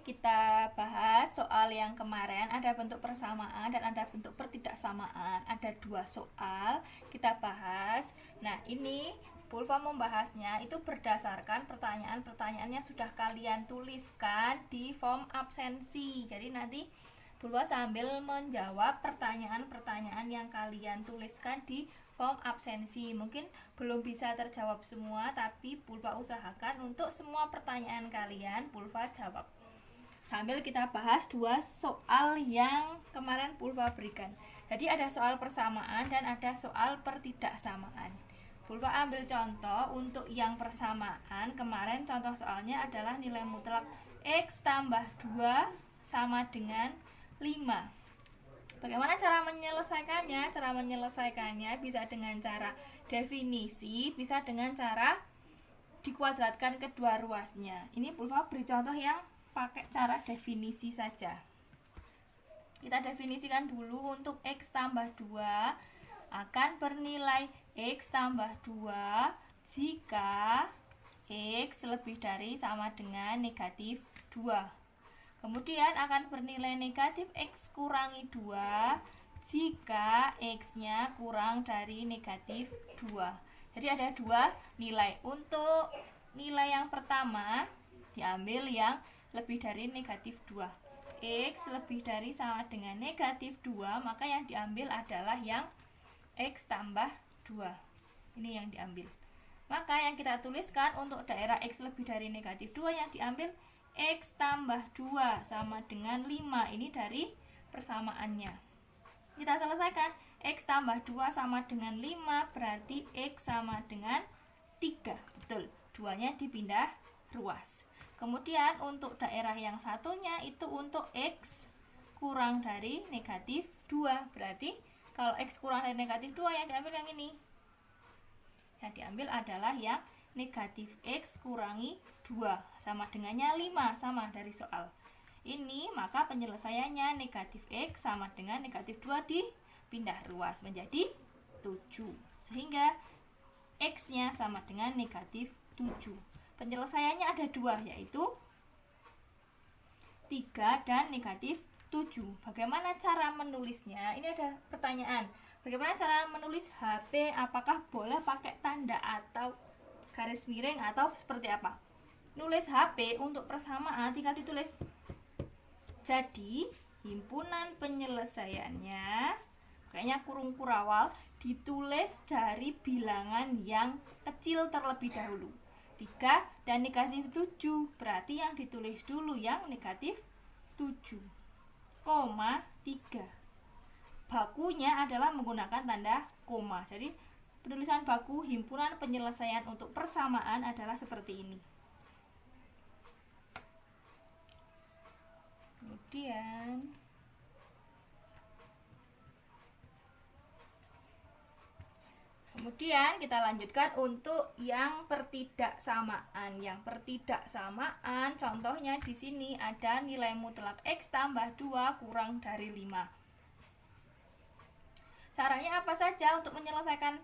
kita bahas soal yang kemarin, ada bentuk persamaan dan ada bentuk pertidaksamaan. Ada 2 soal kita bahas. Nah, ini Pulva membahasnya itu berdasarkan pertanyaan-pertanyaan yang sudah kalian tuliskan di form absensi. Jadi nanti Pulva sambil menjawab pertanyaan-pertanyaan yang kalian tuliskan di form absensi. Mungkin belum bisa terjawab semua, tapi Pulva usahakan untuk semua pertanyaan kalian Pulva jawab. Sambil kita bahas 2 soal yang kemarin Pulva berikan. Jadi ada soal persamaan dan ada soal pertidaksamaan. Pulva ambil contoh untuk yang persamaan. Kemarin contoh soalnya adalah nilai mutlak X tambah 2 sama dengan 5. Bagaimana cara menyelesaikannya? Cara menyelesaikannya bisa dengan cara definisi, bisa dengan cara dikuadratkan kedua ruasnya. Ini Pulva beri contoh yang pakai cara definisi saja. Kita definisikan dulu untuk X tambah 2 akan bernilai X tambah 2 jika X lebih dari sama dengan negatif 2. Kemudian akan bernilai negatif X kurangi 2 jika X-nya kurang dari negatif 2. Jadi ada 2 nilai. Untuk nilai yang pertama diambil yang lebih dari negatif 2. X lebih dari sama dengan negatif 2, maka yang diambil adalah yang X tambah 2. Ini yang diambil. Maka yang kita tuliskan untuk daerah X lebih dari negatif 2 yang diambil X tambah 2 sama dengan 5. Ini dari persamaannya. Kita selesaikan. X tambah 2 sama dengan 5 berarti X sama dengan 3. Betul, 2-nya dipindah ruas. Kemudian untuk daerah yang satunya itu untuk X kurang dari negatif 2. Berarti kalau X kurang dari negatif 2 yang diambil yang ini. Yang diambil adalah yang negatif X kurangi 2 sama dengannya 5, sama dari soal ini. Maka penyelesaiannya negatif X sama dengan negatif 2 dipindah ruas menjadi 7, sehingga X-nya sama dengan negatif 7. Penyelesaiannya ada 2, yaitu 3 dan negatif 7. Bagaimana cara menulisnya? Ini ada pertanyaan. Bagaimana cara menulis HP? Apakah boleh pakai tanda atau garis miring atau seperti apa? Nulis HP untuk persamaan tinggal ditulis. Jadi, himpunan penyelesaiannya, kayaknya kurung kurawal, ditulis dari bilangan yang kecil terlebih dahulu. 3 dan negatif 7, berarti yang ditulis dulu yang negatif 7, 3. Bakunya adalah menggunakan tanda koma. Jadi penulisan baku himpunan penyelesaian untuk persamaan adalah seperti ini. Kemudian kita lanjutkan untuk yang pertidaksamaan. Yang pertidaksamaan contohnya di sini ada nilai mutlak X tambah 2 kurang dari 5. Caranya apa saja untuk menyelesaikan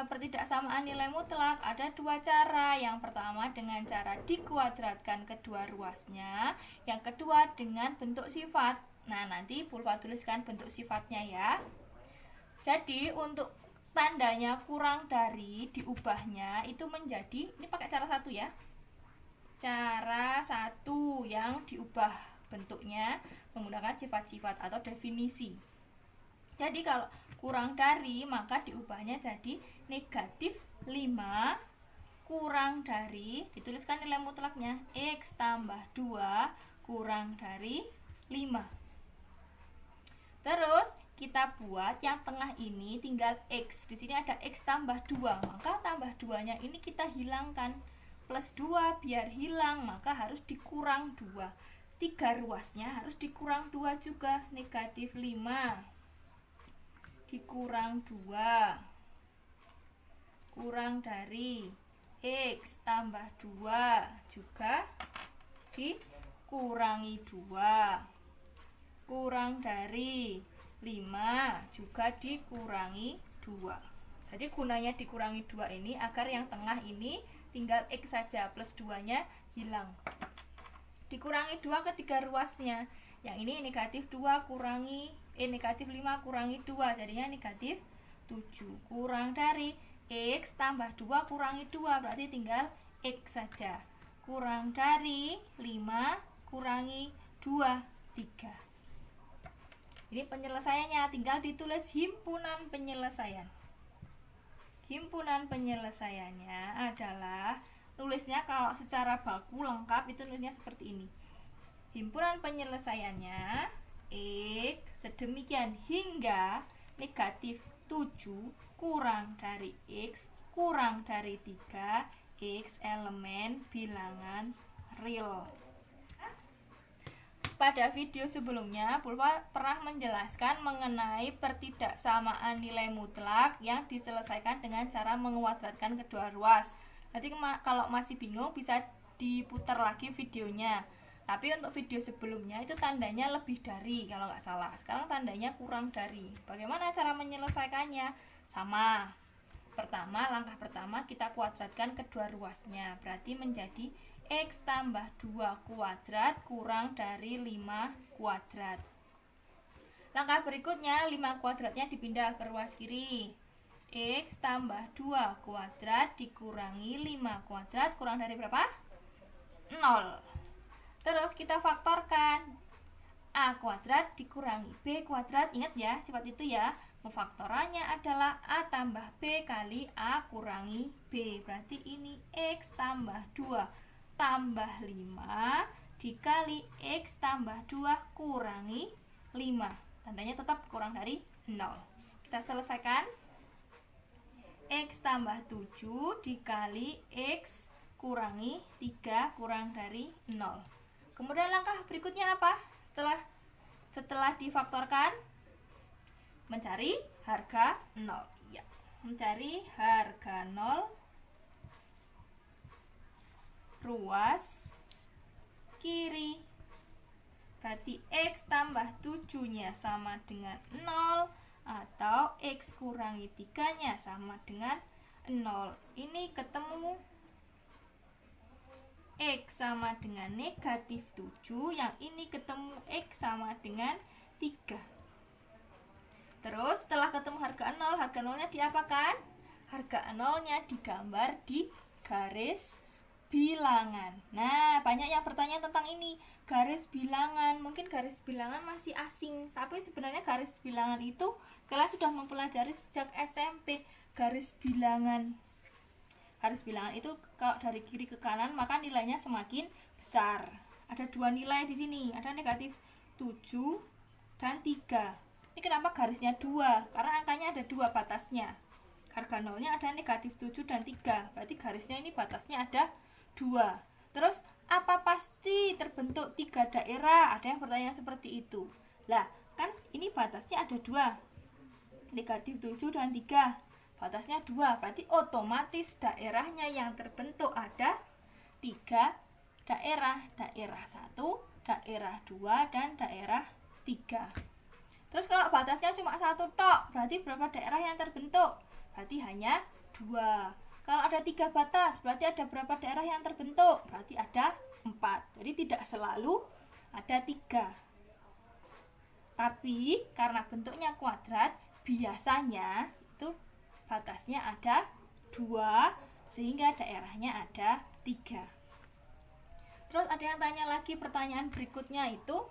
pertidaksamaan nilai mutlak? Ada 2 cara. Yang pertama dengan cara dikuadratkan kedua ruasnya. Yang kedua dengan bentuk sifat. Nah, nanti Pulva tuliskan bentuk sifatnya ya. Jadi untuk tandanya kurang dari diubahnya itu menjadi, ini pakai cara 1 ya. Cara 1 yang diubah bentuknya menggunakan sifat-sifat atau definisi. Jadi kalau kurang dari maka diubahnya jadi negatif 5 kurang dari, dituliskan nilai mutlaknya X tambah 2 kurang dari 5. Terus kita buat yang tengah ini tinggal X. Di sini ada X tambah 2, maka tambah 2-nya ini kita hilangkan. Plus 2 biar hilang, maka harus dikurang 2. 3 ruasnya harus dikurang 2 juga. Negatif 5 dikurang 2 kurang dari X tambah 2 juga dikurangi 2 kurang dari 5 juga dikurangi 2. Jadi gunanya dikurangi 2 ini agar yang tengah ini tinggal X saja, plus 2-nya hilang. dikurangi 2 ketiga ruasnya. Yang ini negatif 2 kurangi negatif 5 kurangi 2, jadinya negatif 7. Kurang dari X tambah 2 kurangi 2, berarti tinggal X saja. Kurang dari 5 kurangi 2, 3. Ini penyelesaiannya, tinggal ditulis himpunan penyelesaian. Himpunan penyelesaiannya adalah, nulisnya kalau secara baku lengkap itu nulisnya seperti ini. Himpunan penyelesaiannya X sedemikian hingga negatif 7 kurang dari X kurang dari 3 X elemen bilangan real. Pada video sebelumnya, Pulva pernah menjelaskan mengenai pertidaksamaan nilai mutlak yang diselesaikan dengan cara menguadratkan kedua ruas. Nanti kalau masih bingung bisa diputar lagi videonya. Tapi untuk video sebelumnya itu tandanya lebih dari kalau nggak salah. Sekarang tandanya kurang dari. Bagaimana cara menyelesaikannya? Sama. Langkah pertama kita kuadratkan kedua ruasnya. Berarti menjadi X tambah 2 kuadrat kurang dari 5 kuadrat. Langkah berikutnya 5 kuadratnya dipindah ke ruas kiri. X tambah 2 kuadrat dikurangi 5 kuadrat kurang dari berapa? 0. Terus kita faktorkan. A kuadrat dikurangi B kuadrat. Ingat ya, sifat itu ya. Memfaktorannya adalah A tambah B kali A kurangi B. Berarti ini X tambah 2 tambah 5 dikali X tambah 2 kurangi 5. Tandanya tetap kurang dari 0. Kita selesaikan. X tambah 7 dikali X kurangi 3 kurang dari 0. Kemudian langkah berikutnya apa? Setelah difaktorkan, mencari harga 0. Ya, mencari harga 0 ruas kiri. Berarti X tambah 7-nya sama dengan 0 atau X kurangi 3-nya sama dengan 0. Ini ketemu X sama dengan negatif 7, yang ini ketemu X sama dengan 3. Terus setelah ketemu harga 0, harga 0-nya diapakan? Harga 0-nya digambar di garis bilangan. Nah, banyak yang bertanya tentang ini, garis bilangan. Mungkin garis bilangan masih asing, tapi sebenarnya garis bilangan itu kalian sudah mempelajari sejak SMP. Garis bilangan itu kalau dari kiri ke kanan maka nilainya semakin besar. Ada 2 nilai di sini, ada negatif 7 dan 3. Ini kenapa garisnya 2? Karena angkanya ada 2 batasnya. Harga 0-nya ada negatif 7 dan 3. Berarti garisnya ini batasnya ada 2. Terus apa pasti terbentuk 3 daerah? Ada yang bertanya seperti itu. Lah, kan ini batasnya ada 2. Negatif 7 dan 3. Batasnya 2. Berarti otomatis daerahnya yang terbentuk ada 3 daerah. Daerah 1, daerah 2, dan daerah 3. Terus kalau batasnya cuma 1 tok, berarti berapa daerah yang terbentuk? Berarti hanya 2. Kalau ada 3 batas, berarti ada berapa daerah yang terbentuk? Berarti ada 4. Jadi tidak selalu ada 3. Tapi karena bentuknya kuadrat, biasanya itu batasnya ada 2, sehingga daerahnya ada 3. Terus ada yang tanya lagi, pertanyaan berikutnya itu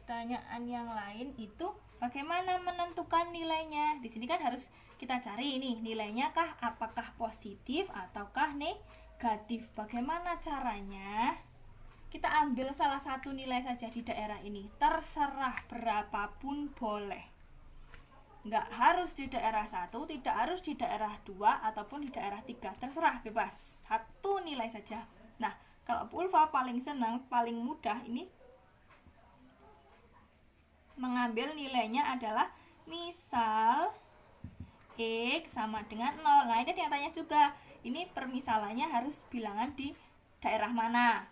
pertanyaan yang lain itu bagaimana menentukan nilainya? Di sini kan harus kita cari ini nilainya kah apakah positif ataukah negatif. Bagaimana caranya? Kita ambil salah satu nilai saja di daerah ini. Terserah berapapun boleh. Nggak harus di daerah 1, tidak harus di daerah 2 ataupun di daerah 3. Terserah, bebas. Satu nilai saja. Nah, kalau Pulva paling senang, paling mudah ini mengambil nilainya adalah misal X sama dengan 0. Nah, ini yang tanya juga, ini permisalannya harus bilangan di daerah mana?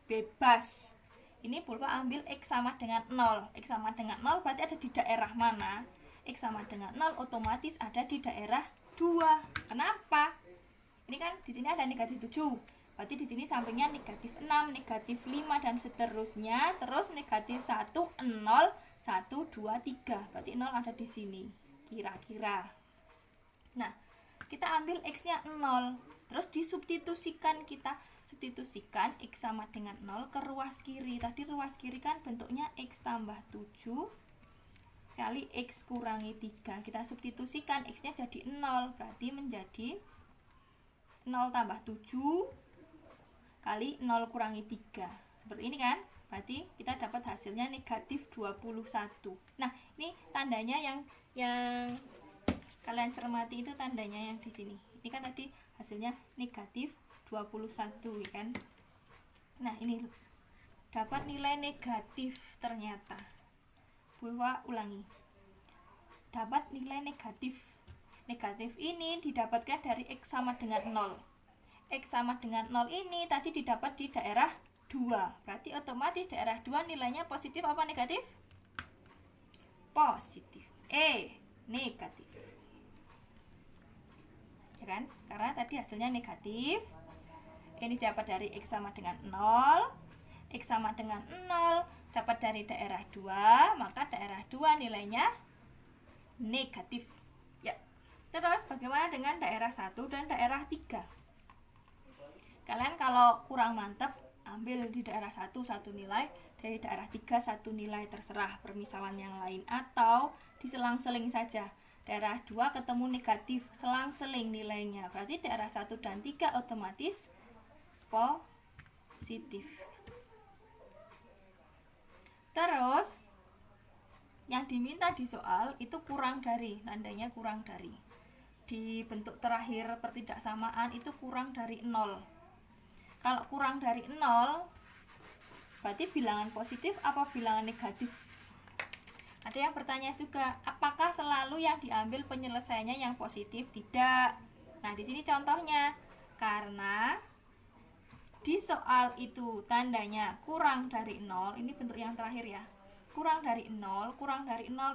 Bebas. Ini Pulva ambil X sama dengan 0. X sama dengan 0 berarti ada di daerah mana? X sama dengan 0 otomatis ada di daerah 2. Kenapa? Ini kan di sini ada negatif 7. Berarti di sini sampingnya negatif 6, negatif 5 dan seterusnya. Terus negatif 1, 0, 1, 2, 3. Berarti 0 ada di sini kira-kira. Nah, kita ambil X-nya 0. Terus disubstitusikan, kita substitusikan X sama dengan 0 ke ruas kiri. Tadi ruas kiri kan bentuknya X tambah 7 kali X kurangi 3. Kita substitusikan X-nya jadi 0. Berarti menjadi 0 tambah 7 kali 0 kurangi 3. Seperti ini kan? Berarti kita dapat hasilnya negatif 21. Nah, ini tandanya yang kalian cermati itu tandanya yang di sini. Ini kan tadi hasilnya negatif 21 ya kan? Nah, ini dapat nilai negatif ternyata. Pulva ulangi. Dapat nilai negatif. Negatif ini didapatkan dari X sama dengan 0. X sama dengan 0 ini tadi didapat di daerah 2. Berarti otomatis daerah 2 nilainya positif apa negatif? Positif. Negatif. Ya kan? Karena tadi hasilnya negatif. Ini dapat dari X sama dengan 0. X sama dengan 0 dapat dari daerah 2, maka daerah 2 nilainya negatif. Ya. Terus bagaimana dengan daerah 1 dan daerah 3? Kalian kalau kurang mantap, ambil di daerah 1 satu nilai, dari daerah 3 satu nilai, terserah permisalan yang lain, atau diselang-seling saja. Daerah 2 ketemu negatif, selang-seling nilainya. Berarti daerah 1 dan 3 otomatis positif. Terus yang diminta di soal itu kurang dari, tandanya kurang dari. Di bentuk terakhir pertidaksamaan itu kurang dari 0. Kalau kurang dari 0 berarti bilangan positif apa bilangan negatif? Ada yang bertanya juga, apakah selalu yang diambil penyelesaiannya yang positif? Tidak. Nah, di sini contohnya. Karena di soal itu tandanya kurang dari 0, ini bentuk yang terakhir ya. Kurang dari 0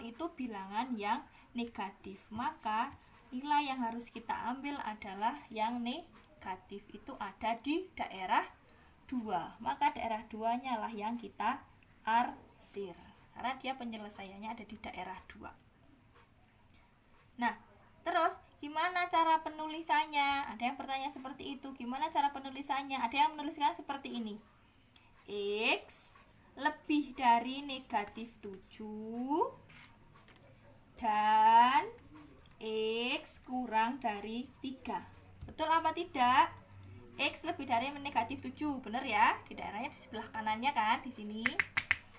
itu bilangan yang negatif. Maka nilai yang harus kita ambil adalah yang negatif, itu ada di daerah 2. Maka daerah 2-nya lah yang kita arsir, karena dia penyelesaiannya ada di daerah 2. Nah, terus gimana cara penulisannya? Ada yang bertanya seperti itu. Gimana cara penulisannya? Ada yang menuliskan seperti ini. X lebih dari negatif 7 dan X kurang dari 3. Betul apa tidak? X lebih dari negatif 7, benar ya? Di daerahnya di sebelah kanannya kan, di sini.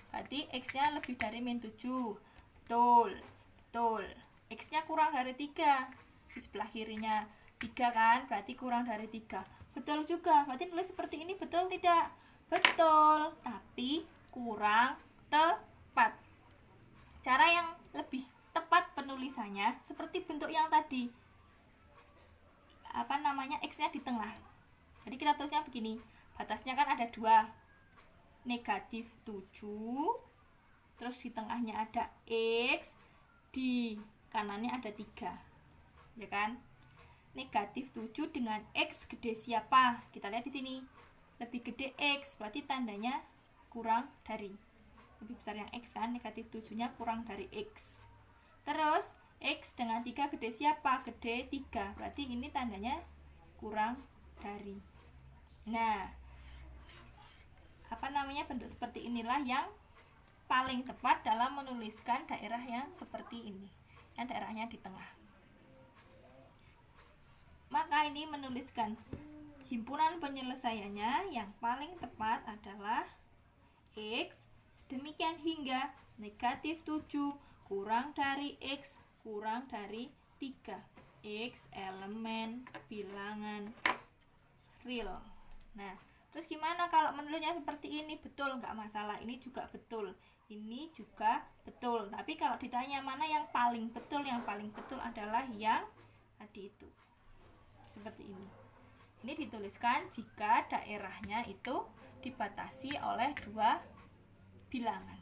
Berarti X-nya lebih dari min 7. Betul. Betul. X-nya kurang dari 3. Di sebelah kirinya 3 kan, berarti kurang dari 3. Betul juga. Berarti tulis seperti ini betul tidak? Betul, tapi kurang tepat. Cara yang lebih tepat penulisannya seperti bentuk yang tadi. X-nya di tengah. Jadi kita tulisnya begini. Batasnya kan ada 2. Negatif 7. Terus di tengahnya ada X. Di kanannya ada 3. Ya kan? Negatif 7 dengan X gede siapa? Kita lihat di sini. Lebih gede X, berarti tandanya kurang dari. Lebih besar yang X kan? Negatif 7-nya kurang dari X. Terus X dengan 3 gede siapa? Gede 3. Berarti ini tandanya kurang dari. Nah, bentuk seperti inilah yang paling tepat dalam menuliskan daerah yang seperti ini. Yang daerahnya di tengah. Maka ini menuliskan himpunan penyelesaiannya yang paling tepat adalah X sedemikian hingga negatif 7 kurang dari X kurang dari 3. X elemen bilangan real. Nah, terus gimana kalau menulisnya seperti ini? Betul, nggak masalah. Ini juga betul. Ini juga betul. Tapi kalau ditanya mana yang paling betul adalah yang tadi itu. Seperti ini. Ini dituliskan jika daerahnya itu dibatasi oleh 2 bilangan.